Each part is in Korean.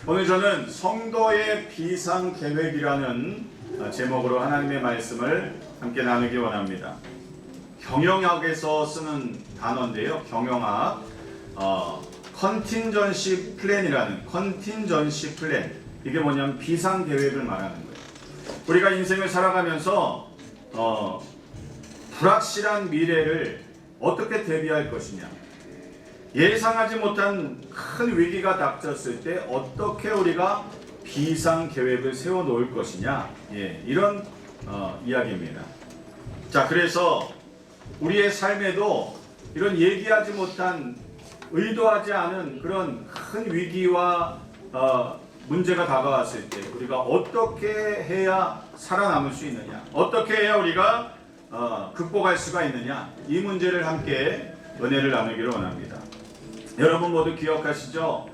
오늘 저는 성도의 비상계획이라는 제목으로 하나님의 말씀을 함께 나누기 원합니다. 경영학에서 쓰는 단어인데요. 경영학 컨틴전시 플랜이라는 컨틴전시 플랜, 이게 뭐냐면 비상계획을 말하는 거예요. 우리가 인생을 살아가면서 불확실한 미래를 어떻게 대비할 것이냐, 예상하지 못한 큰 위기가 닥쳤을 때 어떻게 우리가 비상계획을 세워놓을 것이냐, 이런 이야기입니다. 자, 그래서 우리의 삶에도 이런 얘기하지 못한, 의도하지 않은 그런 큰 위기와 문제가 다가왔을 때 우리가 어떻게 해야 살아남을 수 있느냐, 어떻게 해야 우리가 극복할 수가 있느냐, 이 문제를 함께 은혜를 나누기를 원합니다. 여러분 모두 기억하시죠?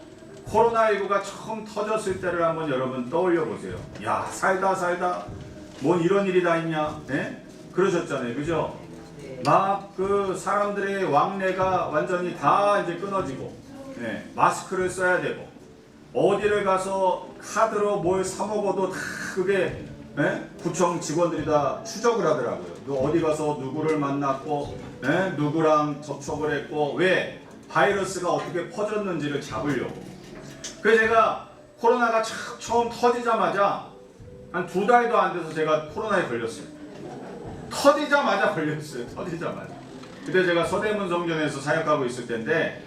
코로나19가 처음 터졌을 때를 한번 여러분 떠올려 보세요. 야, 살다 뭔 이런 일이 다 있냐, 그러셨잖아요, 그죠? 막 그 사람들의 왕래가 완전히 다 이제 끊어지고, 마스크를 써야 되고, 어디를 가서 카드로 뭘 사 먹어도 다 그게 구청 직원들이 다 추적을 하더라고요. 너 어디 가서 누구를 만났고, 누구랑 접촉을 했고, 왜? 바이러스가 어떻게 퍼졌는지를 잡으려고. 그래서 제가 코로나가 처음 터지자마자 한 2달도 안 돼서 제가 코로나에 걸렸어요. 터지자마자 걸렸어요. 터지자마자. 그때 제가 서대문 성전에서 사역하고 있을 때인데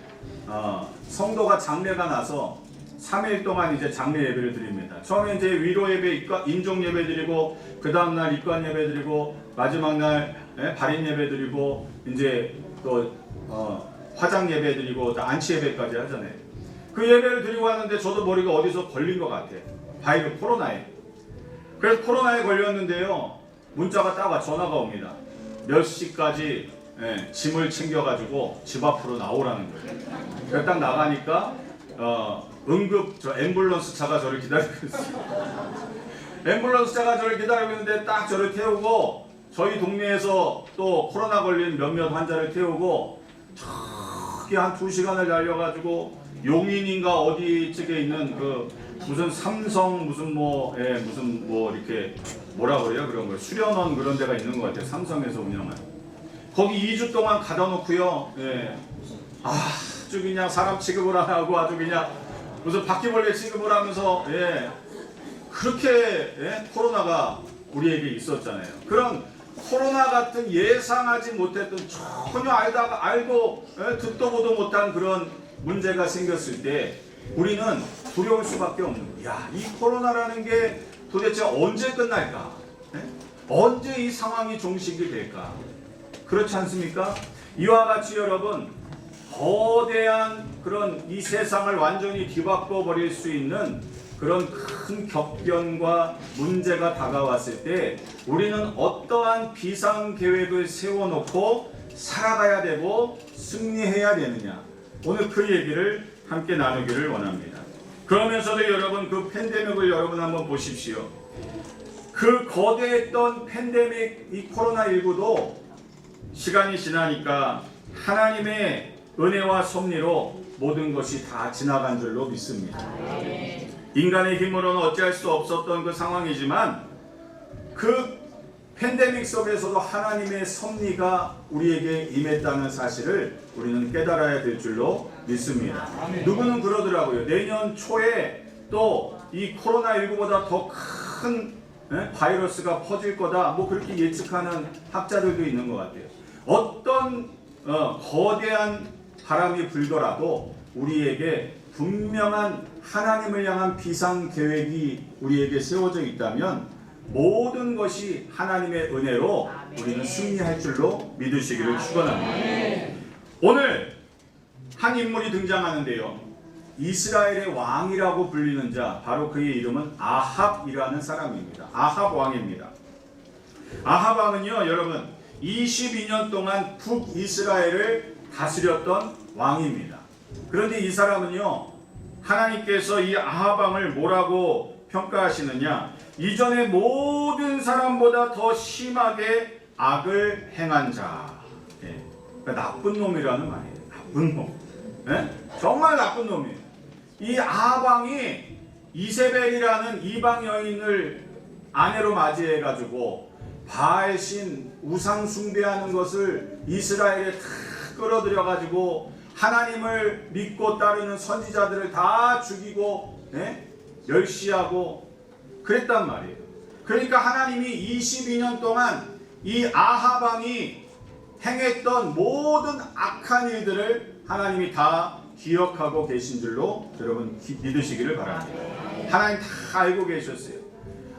성도가 장례가 나서 3일 동안 이제 장례 예배를 드립니다. 처음에 이제 위로 예배, 인종 예배 드리고, 그 다음 날 입관 예배 드리고, 마지막 날 발인 예배 드리고, 이제 또 화장 예배 드리고, 안치 예배까지 하잖아요. 그 예배를 드리고 왔는데 저도 머리가 어디서 걸린 것 같아. 바이러스 코로나에. 그래서 코로나에 걸렸는데요. 문자가 딱 와, 전화가 옵니다. 몇 시까지 짐을 챙겨가지고 집 앞으로 나오라는 거예요. 그래서 딱 나가니까 응급 앰뷸런스 차가 저를 기다리고 있어요. 앰뷸런스 차가 저를 기다리고 있는데 딱 저를 태우고, 저희 동네에서 또 코로나 걸린 몇몇 환자를 태우고 저기 한 2시간을 달려가지고 용인인가 어디 쪽에 있는 그 무슨 삼성 무슨 뭐 이렇게 뭐라 그래요, 그런 거 수련원 그런 데가 있는 것 같아요. 삼성에서 운영한 거기 2주 동안 가다 놓고요. 아주 그냥 사람 취급을 안 하고 아주 그냥 무슨 바퀴벌레 취급을 하면서 그렇게 코로나가 우리에게 있었잖아요. 그런 코로나 같은 예상하지 못했던, 전혀 알고 듣도 보도 못한 그런 문제가 생겼을 때 우리는 두려울 수밖에 없는 거예요. 야, 이 코로나라는 게 도대체 언제 끝날까? 언제 이 상황이 종식이 될까? 그렇지 않습니까? 이와 같이 여러분, 거대한 그런 이 세상을 완전히 뒤바꿔 버릴 수 있는 그런 큰 격변과 문제가 다가왔을 때 우리는 어떠한 비상계획을 세워놓고 살아가야 되고 승리해야 되느냐, 오늘 그 얘기를 함께 나누기를 원합니다. 그러면서도 여러분, 그 팬데믹을 여러분 한번 보십시오. 그 거대했던 팬데믹, 이 코로나19도 시간이 지나니까 하나님의 은혜와 섭리로 모든 것이 다 지나간 줄로 믿습니다. 인간의 힘으로는 어찌할 수 없었던 그 상황이지만 그 팬데믹 속에서도 하나님의 섭리가 우리에게 임했다는 사실을 우리는 깨달아야 될 줄로 믿습니다. 누구는 그러더라고요. 내년 초에 또 이 코로나19보다 더 큰 바이러스가 퍼질 거다, 뭐 그렇게 예측하는 학자들도 있는 것 같아요. 어떤 거대한 바람이 불더라도 우리에게 분명한 하나님을 향한 비상계획이 우리에게 세워져 있다면 모든 것이 하나님의 은혜로 우리는 승리할 줄로 믿으시기를 축원합니다. 오늘 한 인물이 등장하는데요. 이스라엘의 왕이라고 불리는 자, 바로 그의 이름은 아합이라는 사람입니다. 아합 왕입니다. 아합 왕은요, 여러분 22년 동안 북이스라엘을 다스렸던 왕입니다. 그런데 이 사람은요, 하나님께서 이 아합 왕을 뭐라고 평가하시느냐, 이전의 모든 사람보다 더 심하게 악을 행한 자. 그러니까 나쁜 놈이라는 말이에요. 나쁜 놈. 정말 나쁜 놈이에요. 이 아합 왕이 이세벨이라는 이방 여인을 아내로 맞이해 가지고 바알신 우상 숭배하는 것을 이스라엘에 다 끌어들여 가지고 하나님을 믿고 따르는 선지자들을 다 죽이고 멸시하고 그랬단 말이에요. 그러니까 하나님이 22년 동안 이 아합 왕이 행했던 모든 악한 일들을 하나님이 다 기억하고 계신 줄로 여러분 믿으시기를 바랍니다. 하나님 다 알고 계셨어요.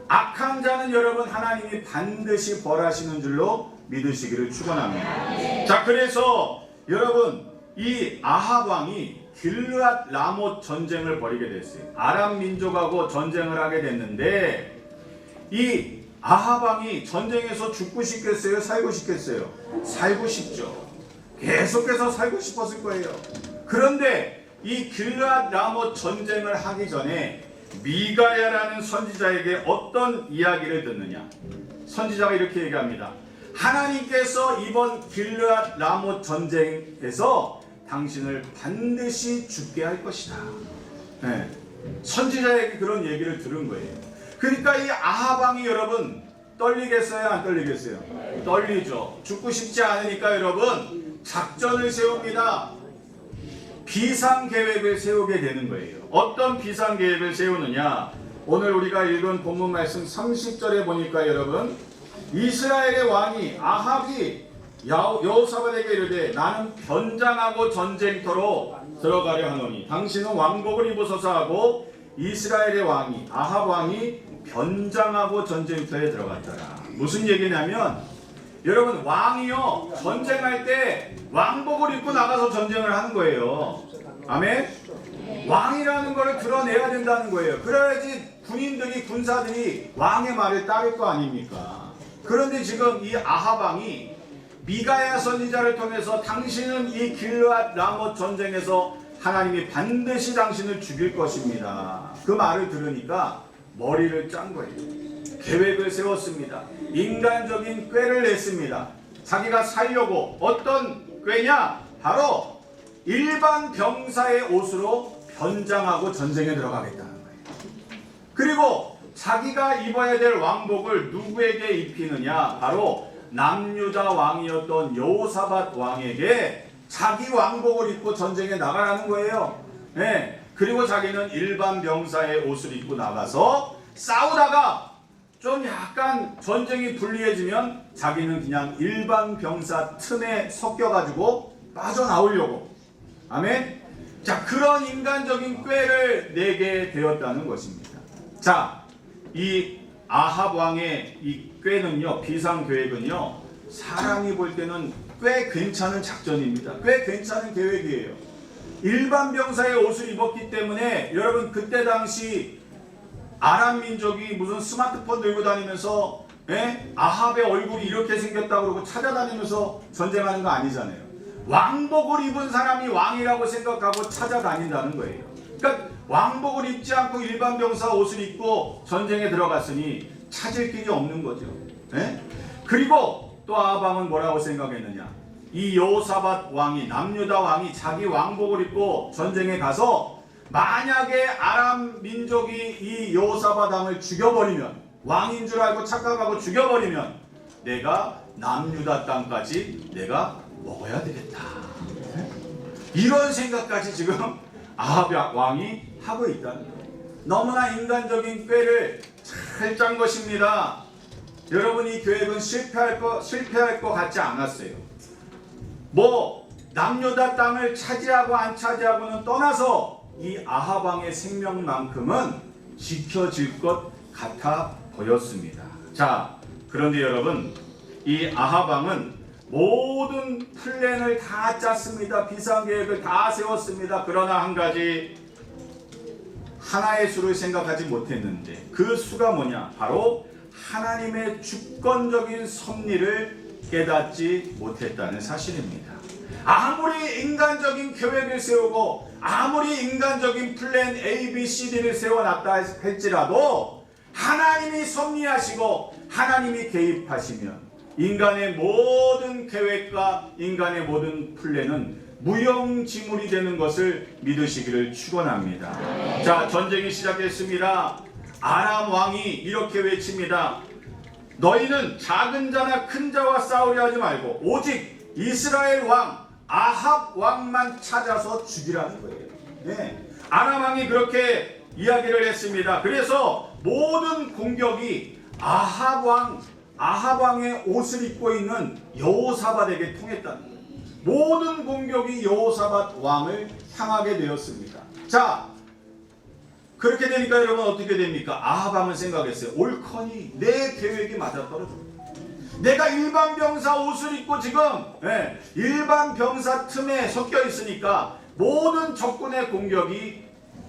악한 자는 여러분 하나님이 반드시 벌하시는 줄로 믿으시기를 축원합니다. 자, 그래서 여러분 이 아합 왕이 길르앗 라못 전쟁을 벌이게 됐어요. 아람 민족하고 전쟁을 하게 됐는데 이 아합 왕이 전쟁에서 죽고 싶겠어요? 살고 싶겠어요? 살고 싶죠. 계속해서 살고 싶었을 거예요. 그런데 이 길르앗 라못 전쟁을 하기 전에 미가야라는 선지자에게 어떤 이야기를 듣느냐? 선지자가 이렇게 얘기합니다. 하나님께서 이번 길르앗 라못 전쟁에서 당신을 반드시 죽게 할 것이다. 선지자에게 그런 얘기를 들은 거예요. 그러니까 이 아합 왕이 여러분 떨리겠어요? 안 떨리겠어요? 떨리죠. 죽고 싶지 않으니까 여러분 작전을 세웁니다. 비상계획을 세우게 되는 거예요. 어떤 비상계획을 세우느냐? 오늘 우리가 읽은 본문 말씀 30절에 보니까 여러분 이스라엘의 왕이 아합이 여호사밧에게 이르되 나는 변장하고 전쟁터로 들어가려 하노니 당신은 왕복을 입으소서 하고 이스라엘의 왕이 아합 왕이 변장하고 전쟁터에 들어갔더라. 무슨 얘기냐면 여러분 왕이요 전쟁할 때 왕복을 입고 나가서 전쟁을 하는 거예요. 아멘. 왕이라는 것을 드러내야 된다는 거예요. 그래야지 군인들이 군사들이 왕의 말을 따를 거 아닙니까? 그런데 지금 이 아합 왕이 미가야 선지자를 통해서 당신은 이 길르앗 라못 전쟁에서 하나님이 반드시 당신을 죽일 것입니다. 그 말을 들으니까 머리를 짠 거예요. 계획을 세웠습니다. 인간적인 꾀를 냈습니다. 자기가 살려고 어떤 꾀냐? 바로 일반 병사의 옷으로 변장하고 전쟁에 들어가겠다는 거예요. 그리고 자기가 입어야 될 왕복을 누구에게 입히느냐? 바로 남유다 왕이었던 여호사밧 왕에게 자기 왕복을 입고 전쟁에 나가라는 거예요. 그리고 자기는 일반 병사의 옷을 입고 나가서 싸우다가 좀 약간 전쟁이 불리해지면 자기는 그냥 일반 병사 틈에 섞여가지고 빠져나오려고. 아멘. 자, 그런 인간적인 꾀를 내게 되었다는 것입니다. 자, 이 아합 왕의 이 꾀는요, 비상계획은요, 사람이 볼 때는 꽤 괜찮은 작전입니다. 꽤 괜찮은 계획이에요. 일반 병사의 옷을 입었기 때문에 여러분 그때 당시 아람 민족이 무슨 스마트폰 들고 다니면서 아합의 얼굴이 이렇게 생겼다고 그러고 찾아다니면서 전쟁하는 거 아니잖아요. 왕복을 입은 사람이 왕이라고 생각하고 찾아다닌다는 거예요. 그러니까 왕복을 입지 않고 일반 병사 옷을 입고 전쟁에 들어갔으니 찾을 길이 없는 거죠. 그리고 또 아합 왕은 뭐라고 생각했느냐? 이 여호사밧 왕이 남유다 왕이 자기 왕복을 입고 전쟁에 가서 만약에 아람 민족이 이 여호사밧 왕을 죽여버리면 왕인 줄 알고 착각하고 죽여버리면 내가 남유다 땅까지 내가 먹어야 되겠다. 이런 생각까지 지금 아합 왕이 하고 있다는 거예요. 너무나 인간적인 꾀를 잘 짠 것입니다. 여러분 이 계획은 실패할 것 같지 않았어요. 뭐 남유다 땅을 차지하고 안 차지하고는 떠나서 이 아합 왕의 생명만큼은 지켜질 것 같아 보였습니다. 자, 그런데 여러분 이 아합 왕은 모든 플랜을 다 짰습니다. 비상계획을 다 세웠습니다. 그러나 한 가지 하나의 수를 생각하지 못했는데 그 수가 뭐냐? 바로 하나님의 주권적인 섭리를 깨닫지 못했다는 사실입니다. 아무리 인간적인 계획을 세우고 아무리 인간적인 플랜 A, B, C, D를 세워놨다 할지라도 하나님이 섭리하시고 하나님이 개입하시면 인간의 모든 계획과 인간의 모든 플랜은 무용지물이 되는 것을 믿으시기를 축원합니다. 자, 전쟁이 시작했습니다. 아람 왕이 이렇게 외칩니다. 너희는 작은 자나 큰 자와 싸우려 하지 말고 오직 이스라엘 왕 아합 왕만 찾아서 죽이라는 거예요. 네. 아람 왕이 그렇게 이야기를 했습니다. 그래서 모든 공격이 아합 왕의 옷을 입고 있는 여호사밧에게 통했다는 거예요. 모든 공격이 여호사밧 왕을 향하게 되었습니다. 자, 그렇게 되니까 여러분 어떻게 됩니까? 아합 왕은 생각했어요. 옳거니 내 계획이 맞아떨어져. 내가 일반 병사 옷을 입고 지금 일반 병사 틈에 섞여 있으니까 모든 적군의 공격이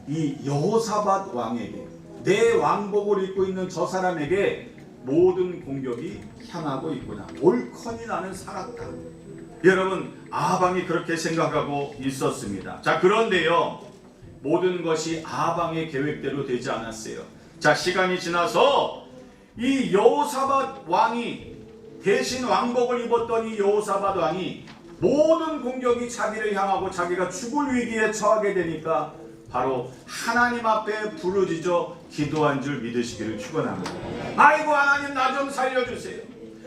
이 여호사밧 왕에게, 내 왕복을 입고 있는 저 사람에게 모든 공격이 향하고 있구나. 옳거니 나는 살았다. 여러분, 아합 왕이 그렇게 생각하고 있었습니다. 자, 그런데요, 모든 것이 아합 왕의 계획대로 되지 않았어요. 자, 시간이 지나서 이 여호사밧 왕이 대신 왕복을 입었던 이 여호사밧 왕이 모든 공격이 자기를 향하고 자기가 죽을 위기에 처하게 되니까 바로 하나님 앞에 부르짖어 기도한 줄 믿으시기를 축원합니다. 아이고 하나님, 나 좀 살려주세요.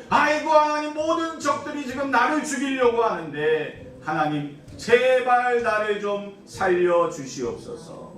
아이고 하나님, 모든 적들이 지금 나를 죽이려고 하는데 하나님 제발 나를 좀 살려주시옵소서.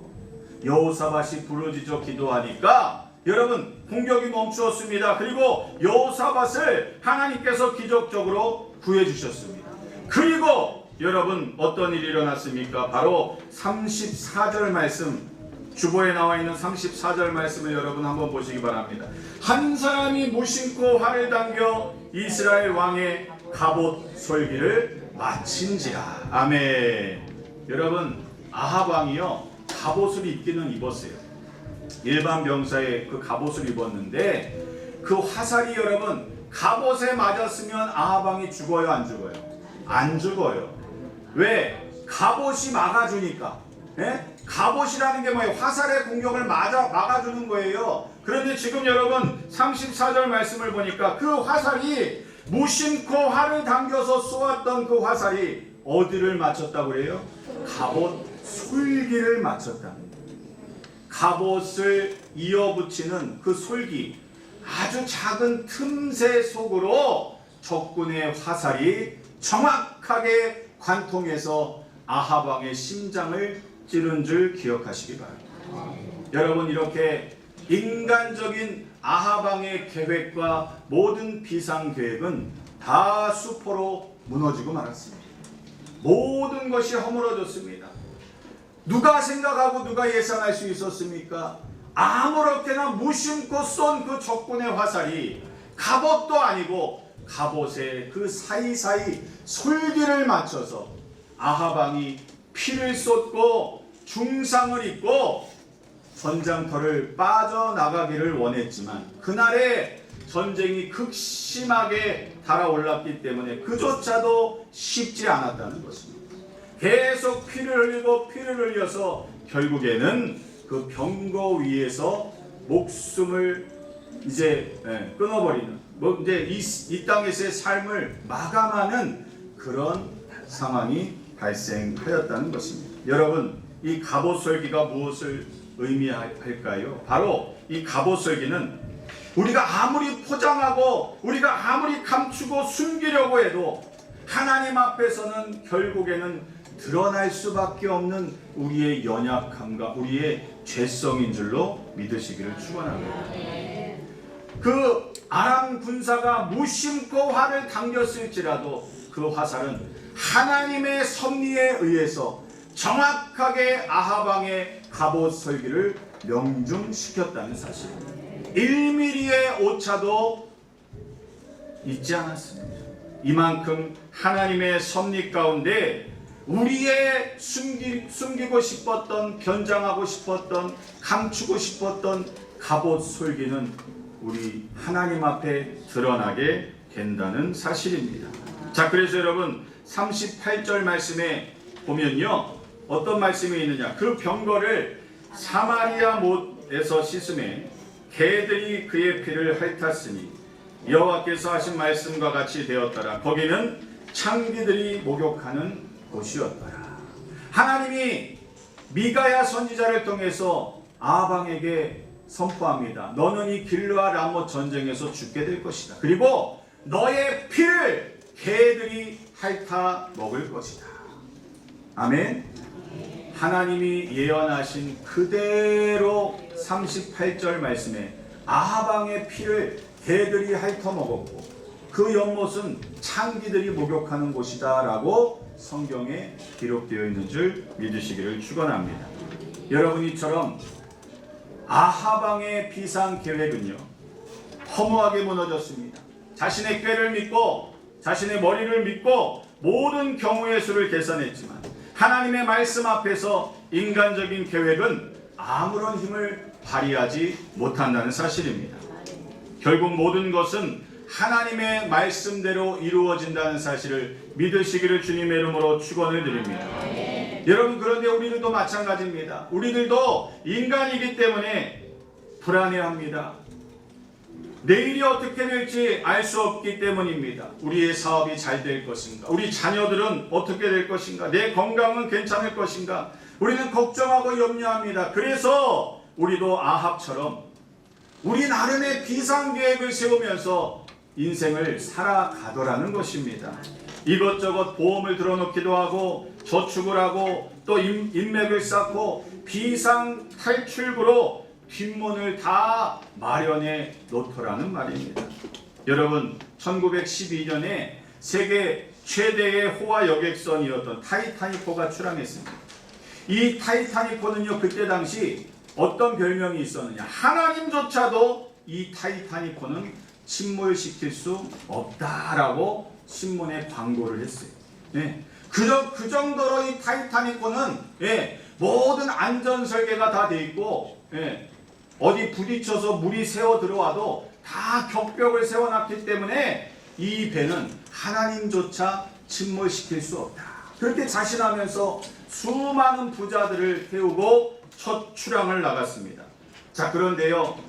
여호사밧이 부르짖어 기도하니까 여러분 공격이 멈추었습니다. 그리고 여호사밧을 하나님께서 기적적으로 구해주셨습니다. 그리고 여러분 어떤 일이 일어났습니까? 바로 34절 말씀, 주보에 나와 있는 34절 말씀을 여러분 한번 보시기 바랍니다. 한 사람이 무심코 활을 당겨 이스라엘 왕의 갑옷 솔기를 마친지라. 아멘. 여러분, 아합 왕이요 갑옷을 입기는 입었어요. 일반 병사의 그 갑옷을 입었는데 그 화살이 여러분 갑옷에 맞았으면 아합 왕이 죽어요, 안 죽어요? 안 죽어요. 왜? 갑옷이 막아주니까. 갑옷이라는 게 뭐예요? 화살의 공격을 막아주는 거예요. 그런데 지금 여러분 34절 말씀을 보니까 그 화살이 무심코 활을 당겨서 쏘았던 그 화살이 어디를 맞췄다고 그래요? 갑옷 솔기를 맞췄다는 거예요. 갑옷을 이어붙이는 그 솔기, 아주 작은 틈새 속으로 적군의 화살이 정확하게 관통해서 아합 왕의 심장을 찌른 줄 기억하시기 바랍니다. 여러분, 이렇게 인간적인 아합 왕의 계획과 모든 비상 계획은 다 수포로 무너지고 말았습니다. 모든 것이 허물어졌습니다. 누가 생각하고 누가 예상할 수 있었습니까? 아무렇게나 무심코 쏜 그 적군의 화살이 갑옷도 아니고 갑옷에 그 사이사이 솔기를 맞춰서 아합 왕이 피를 쏟고 중상을 입고 전장터를 빠져나가기를 원했지만 그날의 전쟁이 극심하게 달아올랐기 때문에 그조차도 쉽지 않았다는 것입니다. 계속 피를 흘리고 피를 흘려서 결국에는 그 병거 위에서 목숨을 이제 끊어버리는, 이제 이 땅에서의 삶을 마감하는 그런 상황이 발생하였다는 것입니다. 여러분, 이 갑옷설기가 무엇을 의미할까요? 바로 이 갑옷설기는 우리가 아무리 포장하고 우리가 아무리 감추고 숨기려고 해도 하나님 앞에서는 결국에는 드러날 수밖에 없는 우리의 연약함과 우리의 죄성인 줄로 믿으시기를 축원합니다. 그 아람 군사가 무심코 활을 당겼을지라도 그 화살은 하나님의 섭리에 의해서 정확하게 아합 왕의 갑옷 설기를 명중시켰다는 사실입니다. 1mm의 오차도 있지 않았습니다. 이만큼 하나님의 섭리 가운데 우리의 숨기고 싶었던, 변장하고 싶었던, 감추고 싶었던 갑옷 솔기는 우리 하나님 앞에 드러나게 된다는 사실입니다. 자, 그래서 여러분 38절 말씀에 보면요, 어떤 말씀이 있느냐? 그 병거를 사마리아 못에서 씻음에 개들이 그의 피를 핥았으니 여호와께서 하신 말씀과 같이 되었더라. 거기는 창기들이 목욕하는 곳이었더라. 하나님이 미가야 선지자를 통해서 아방에게 선포합니다. 너는 이 길르앗 라못 전쟁에서 죽게 될 것이다. 그리고 너의 피를 개들이 핥아 먹을 것이다. 아멘. 하나님이 예언하신 그대로 38절 말씀에 아방의 피를 개들이 핥아 먹었고 그 연못은 창기들이 목욕하는 곳이다 라고 성경에 기록되어 있는 줄 믿으시기를 축원합니다. 여러분, 이처럼 아하방의 비상 계획은요 허무하게 무너졌습니다. 자신의 꾀를 믿고 자신의 머리를 믿고 모든 경우의 수를 계산했지만 하나님의 말씀 앞에서 인간적인 계획은 아무런 힘을 발휘하지 못한다는 사실입니다. 결국 모든 것은 하나님의 말씀대로 이루어진다는 사실을 믿으시기를 주님의 이름으로 축원을 드립니다. 여러분, 그런데 우리들도 마찬가지입니다. 우리들도 인간이기 때문에 불안해합니다. 내일이 어떻게 될지 알 수 없기 때문입니다. 우리의 사업이 잘 될 것인가? 우리 자녀들은 어떻게 될 것인가? 내 건강은 괜찮을 것인가? 우리는 걱정하고 염려합니다. 그래서 우리도 아합처럼 우리 나름의 비상계획을 세우면서 인생을 살아가더라는 것입니다. 이것저것 보험을 들어놓기도 하고 저축을 하고 또 인맥을 쌓고 비상 탈출구로 뒷문을 다 마련해 놓더라는 말입니다. 여러분, 1912년에 세계 최대의 호화 여객선이었던 타이타닉호가 출항했습니다. 이 타이타닉호는요, 그때 당시 어떤 별명이 있었느냐, 하나님조차도 이 타이타닉호는 침몰시킬 수 없다라고 신문에 광고를 했어요. 네. 그 정도로 이 타이타닉호는 모든 안전 설계가 다 돼 있고 어디 부딪혀서 물이 새어 들어와도 다 격벽을 세워놨기 때문에 이 배는 하나님조차 침몰시킬 수 없다. 그렇게 자신하면서 수많은 부자들을 태우고 첫 출항을 나갔습니다. 자, 그런데요,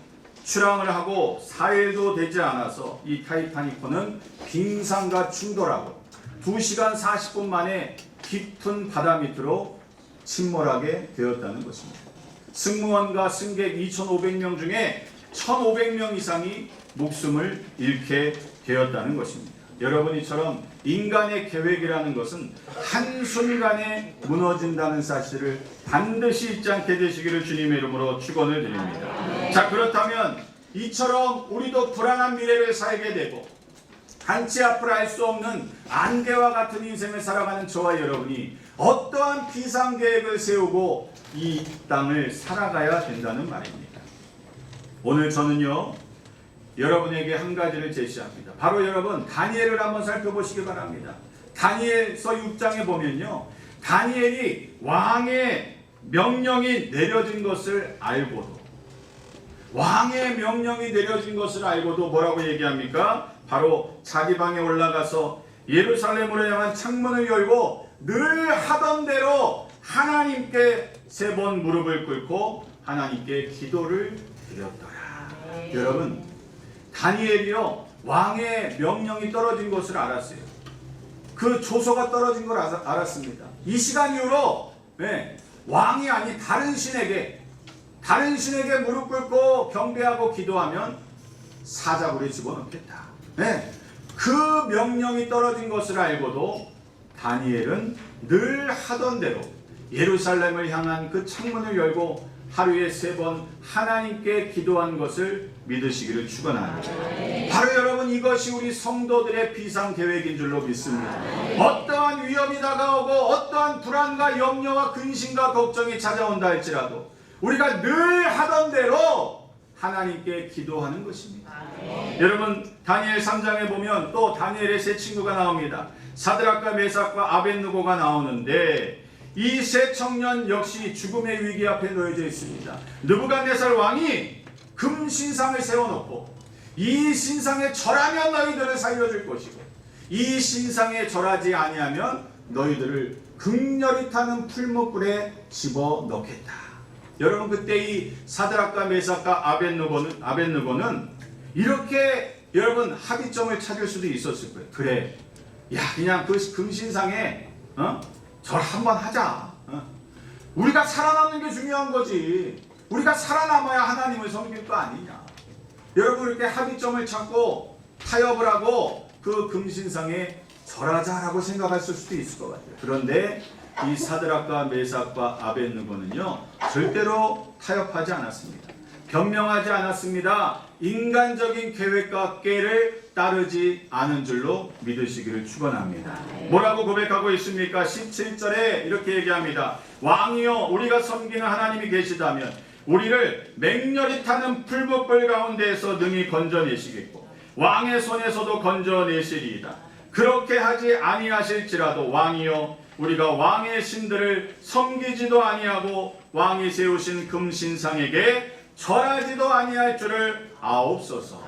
출항을 하고 4일도 되지 않아서 이 타이타닉호는 빙산과 충돌하고 2시간 40분 만에 깊은 바다 밑으로 침몰하게 되었다는 것입니다. 승무원과 승객 2,500명 중에 1,500명 이상이 목숨을 잃게 되었다는 것입니다. 여러분, 이처럼 인간의 계획이라는 것은 한순간에 무너진다는 사실을 반드시 잊지 않게 되시기를 주님의 이름으로 축원을 드립니다. 자, 그렇다면 이처럼 우리도 불안한 미래를 살게 되고 한치 앞을 알 수 없는 안개와 같은 인생을 살아가는 저와 여러분이 어떠한 비상계획을 세우고 이 땅을 살아가야 된다는 말입니다. 오늘 저는요, 여러분에게 한 가지를 제시합니다. 바로 여러분, 다니엘을 한번 살펴보시기 바랍니다. 다니엘서 6장에 보면요, 다니엘이 왕의 명령이 내려진 것을 알고도 뭐라고 얘기합니까? 바로 자기 방에 올라가서 예루살렘으로 향한 창문을 열고 늘 하던 대로 하나님께 3번 무릎을 꿇고 하나님께 기도를 드렸더라. 여러분, 다니엘이요, 왕의 명령이 떨어진 것을 알았어요. 그 조서가 떨어진 걸 알았습니다. 이 시간 이후로 왕이 아닌 다른 신에게 무릎 꿇고 경배하고 기도하면 사자굴에 집어넣겠다. 그 명령이 떨어진 것을 알고도 다니엘은 늘 하던 대로 예루살렘을 향한 그 창문을 열고 하루에 3번 하나님께 기도한 것을 믿으시기를 축원합니다. 바로 여러분, 이것이 우리 성도들의 비상계획인 줄로 믿습니다. 어떠한 위험이 다가오고 어떠한 불안과 염려와 근심과 걱정이 찾아온다 할지라도 우리가 늘 하던 대로 하나님께 기도하는 것입니다. 여러분, 다니엘 3장에 보면 또 다니엘의 세 친구가 나옵니다. 사드락과 메삭과 아벳느고가 나오는데 이 세 청년 역시 죽음의 위기 앞에 놓여져 있습니다. 느부갓네살 왕이 금신상을 세워놓고 이 신상에 절하면 너희들을 살려줄 것이고 이 신상에 절하지 아니하면 너희들을 극렬히 타는 풀무불에 집어넣겠다. 여러분, 그때 이 사드락과 메삭과 아벳느고는 이렇게 여러분 합의점을 찾을 수도 있었을 거예요. 그래, 야, 그냥 그 금신상에 절 한번 하자. 우리가 살아남는 게 중요한 거지. 우리가 살아남아야 하나님을 섬길 거 아니냐. 여러분 이렇게 합의점을 찾고 타협을 하고 그 금신상에 절하자라고 생각하실 수도 있을 것 같아요. 그런데 이 사드락과 메삭과 아벳느고는요 절대로 타협하지 않았습니다. 변명하지 않았습니다. 인간적인 계획과 꾀를 따르지 않은 줄로 믿으시기를 축원합니다. 뭐라고 고백하고 있습니까? 17절에 이렇게 얘기합니다. 왕이여 우리가 섬기는 하나님이 계시다면 우리를 맹렬히 타는 풀무불 가운데에서 능히 건져내시겠고 왕의 손에서도 건져내시리이다. 그렇게 하지 아니하실지라도 왕이여 우리가 왕의 신들을 섬기지도 아니하고 왕이 세우신 금신상에게 절하지도 아니할 줄을 아옵소서.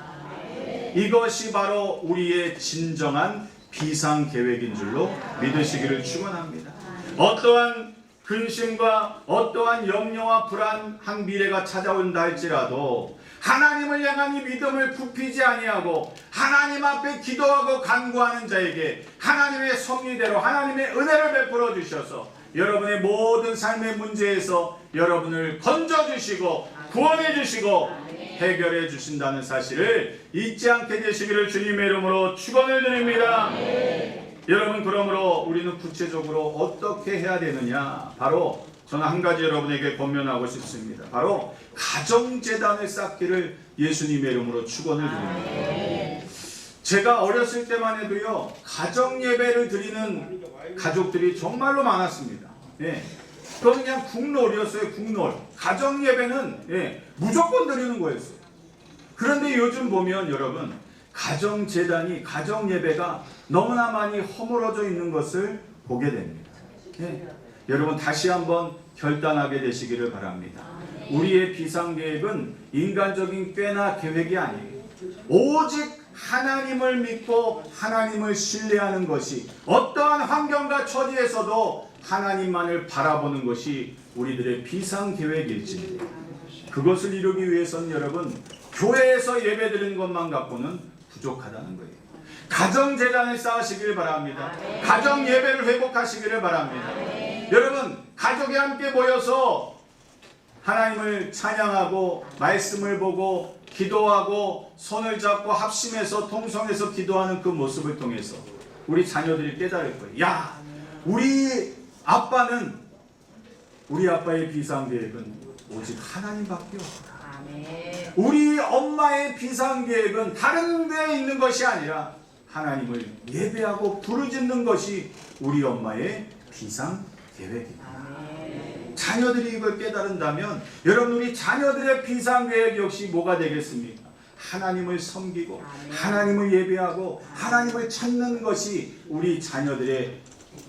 이것이 바로 우리의 진정한 비상계획인 줄로 믿으시기를 축원합니다. 어떠한 근심과 어떠한 염려와 불안한 미래가 찾아온다 할지라도 하나님을 향한 이 믿음을 굽히지 아니하고 하나님 앞에 기도하고 간구하는 자에게 하나님의 섭리대로 하나님의 은혜를 베풀어 주셔서 여러분의 모든 삶의 문제에서 여러분을 건져주시고 구원해 주시고 해결해 주신다는 사실을 잊지 않게 되시기를 주님의 이름으로 축원을 드립니다. 여러분 그러므로 우리는 구체적으로 어떻게 해야 되느냐, 바로 저는 한 가지 여러분에게 권면하고 싶습니다. 바로 가정재단을 쌓기를 예수님의 이름으로 축원을 드립니다. 제가 어렸을 때만 해도요 가정예배를 드리는 가족들이 정말로 많았습니다. 그건 그냥 국놀이었어요. 국놀. 가정예배는 무조건 드리는 거였어요. 그런데 요즘 보면 여러분 가정재단이 가정예배가 너무나 많이 허물어져 있는 것을 보게 됩니다. 여러분 다시 한번 결단하게 되시기를 바랍니다. 우리의 비상계획은 인간적인 꾀나 계획이 아니에요. 오직 하나님을 믿고 하나님을 신뢰하는 것이 어떠한 환경과 처지에서도 하나님만을 바라보는 것이 우리들의 비상계획일지입니다. 그것을 이루기 위해서는 여러분 교회에서 예배드리는 것만 갖고는 부족하다는 거예요. 가정재단을 쌓으시길 바랍니다. 가정예배를 회복하시기를 바랍니다. 여러분 가족이 함께 모여서 하나님을 찬양하고 말씀을 보고 기도하고 손을 잡고 합심해서 통성해서 기도하는 그 모습을 통해서 우리 자녀들이 깨달을 거예요. 야, 우리 아빠의 비상계획은 오직 하나님밖에 없다. 우리 엄마의 비상계획은 다른 데에 있는 것이 아니라 하나님을 예배하고 부르짖는 것이 우리 엄마의 비상계획입니다. 자녀들이 이걸 깨달은다면 여러분 우리 자녀들의 비상계획 역시 뭐가 되겠습니까? 하나님을 섬기고 하나님을 예배하고 하나님을 찾는 것이 우리 자녀들의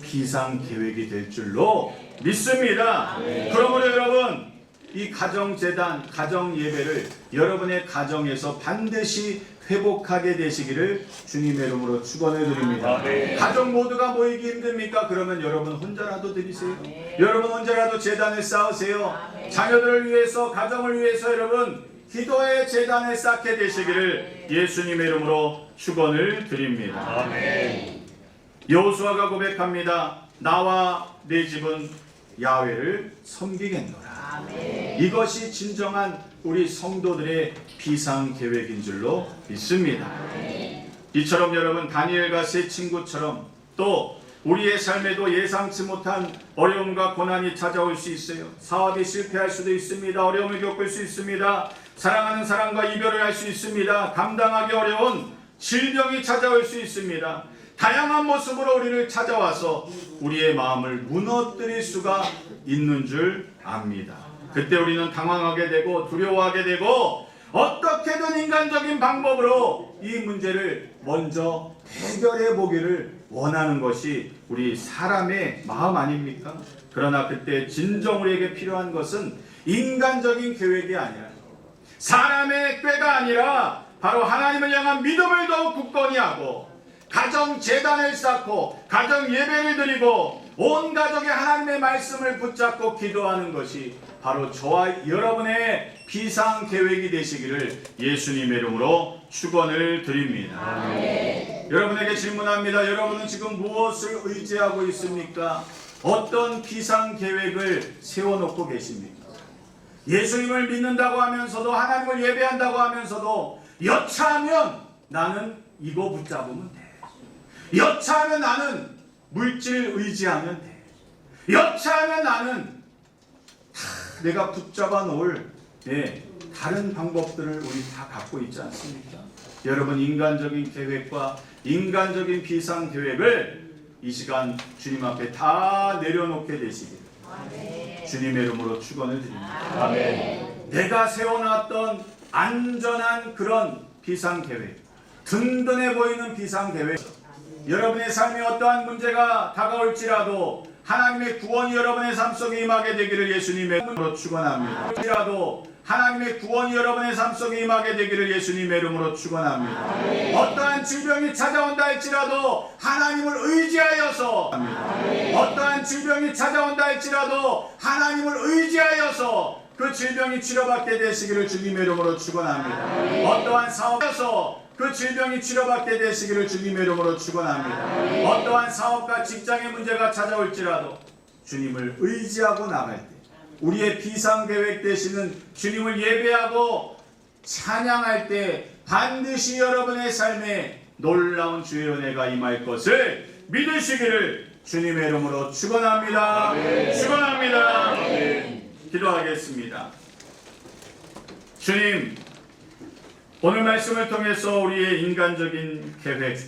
비상계획이 될 줄로 믿습니다. 그러므로 여러분 이 가정재단, 가정예배를 여러분의 가정에서 반드시 회복하게 되시기를 주님의 이름으로 축원해 드립니다. 가족 모두가 모이기 힘듭니까? 그러면 여러분 혼자라도 드리세요. 여러분 혼자라도 재단을 쌓으세요. 자녀들을 위해서, 가정을 위해서 여러분 기도의 재단을 쌓게 되시기를 예수님의 이름으로 축원을 드립니다. 여호수아가 고백합니다. 나와 내 집은 야훼를 섬기겠노라. 이것이 진정한 우리 성도들의 비상계획인 줄로 믿습니다. 이처럼 여러분 다니엘과 세 친구처럼 또 우리의 삶에도 예상치 못한 어려움과 고난이 찾아올 수 있어요. 사업이 실패할 수도 있습니다. 어려움을 겪을 수 있습니다. 사랑하는 사람과 이별을 할 수 있습니다. 감당하기 어려운 질병이 찾아올 수 있습니다. 다양한 모습으로 우리를 찾아와서 우리의 마음을 무너뜨릴 수가 있는 줄 압니다. 그때 우리는 당황하게 되고 두려워하게 되고 어떻게든 인간적인 방법으로 이 문제를 먼저 해결해 보기를 원하는 것이 우리 사람의 마음 아닙니까? 그러나 그때 진정 우리에게 필요한 것은 인간적인 계획이 아니라 사람의 꾀가 아니라 바로 하나님을 향한 믿음을 더욱 굳건히 하고 가정 재단을 쌓고 가정 예배를 드리고 온 가족이 하나님의 말씀을 붙잡고 기도하는 것이 바로 저와 여러분의 비상 계획이 되시기를 예수님의 이름으로 축원을 드립니다. 여러분에게 질문합니다. 여러분은 지금 무엇을 의지하고 있습니까? 어떤 비상 계획을 세워놓고 계십니까? 예수님을 믿는다고 하면서도, 하나님을 예배한다고 하면서도, 여차하면 나는 이거 붙잡으면 돼. 여차하면 나는 물질 의지하면 돼. 여차하면 나는 내가 붙잡아 놓을 다른 방법들을 우리 다 갖고 있지 않습니까? 여러분, 인간적인 계획과 인간적인 비상 계획을 이 시간 주님 앞에 다 내려놓게 되시길 주님의 이름으로 축원을 드립니다. 아멘. 내가 세워놨던 안전한 그런 비상 계획, 든든해 보이는 비상 계획, 여러분의 삶에 어떠한 문제가 다가올지라도 하나님의 구원이 여러분의 삶 속에 임하게 되기를 예수님의 이름으로 축원합니다. 하나님의 구원이 여러분의 삶 속에 임하게 되기를 예수님의 이름으로 축원합니다. 어떠한 질병이 찾아온다 할지라도 하나님을 의지하여서, 어떠한 질병이 찾아온다 할지라도 하나님을 의지하여서 그 질병이 치료받게 되시기를 주님의 이름으로 축원합니다. 어떠한 사업에서 그 질병이 치료받게 되시기를 주님의 이름으로 축원합니다. 어떠한 사업과 직장의 문제가 찾아올지라도 주님을 의지하고 나갈 때, 우리의 비상계획 되시는 주님을 예배하고 찬양할 때 반드시 여러분의 삶에 놀라운 주의 은혜가 임할 것을 믿으시기를 주님의 이름으로 축원합니다. 축원합니다. 기도하겠습니다. 주님, 오늘 말씀을 통해서 우리의 인간적인 계획,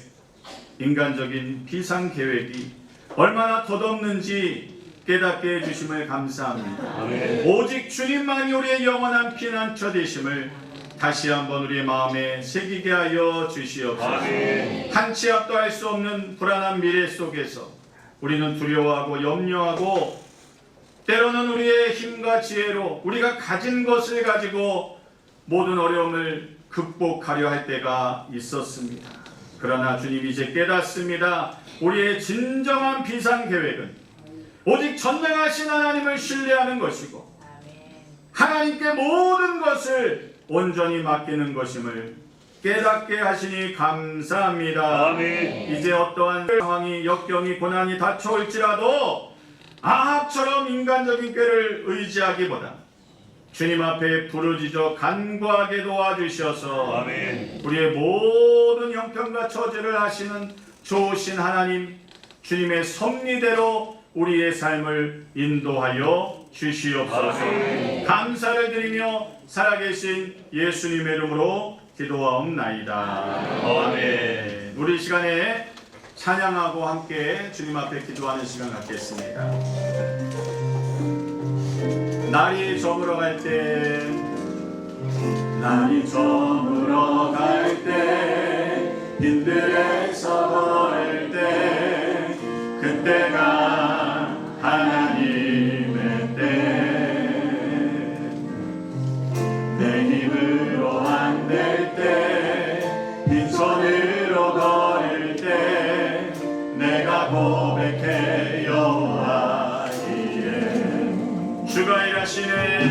인간적인 비상계획이 얼마나 덧없는지 깨닫게 해주심을 감사합니다. 아멘. 오직 주님만이 우리의 영원한 피난처 되심을 다시 한번 우리의 마음에 새기게 하여 주시옵소서. 아멘. 한 치 앞도 할 수 없는 불안한 미래 속에서 우리는 두려워하고 염려하고 때로는 우리의 힘과 지혜로 우리가 가진 것을 가지고 모든 어려움을 극복하려 할 때가 있었습니다. 그러나 주님, 이제 깨닫습니다. 우리의 진정한 비상계획은 오직 전능하신 하나님을 신뢰하는 것이고 하나님께 모든 것을 온전히 맡기는 것임을 깨닫게 하시니 감사합니다. 아멘. 이제 어떠한 상황이, 역경이, 고난이 닥쳐올지라도 아합처럼 인간적인 꾀를 의지하기보다 주님 앞에 부르짖어 간구하게 도와주셔서 아멘. 우리의 모든 형편과 처지를 하시는 좋으신 하나님, 주님의 섭리대로 우리의 삶을 인도하여 주시옵소서. 아멘. 감사를 드리며 살아계신 예수님의 이름으로 기도하옵나이다. 아멘. 우리 이 시간에 찬양하고 함께 주님 앞에 기도하는 시간 갖겠습니다. 날이 저물어 갈 때, 날이 저물어 갈 때, 빈들에서 걸을 때, 그때가 하나님의 때, 내 힘으로 안 될 때, 빈손으로 걸을 때, 내가 고백해 여호와 이에 주가 일하시네.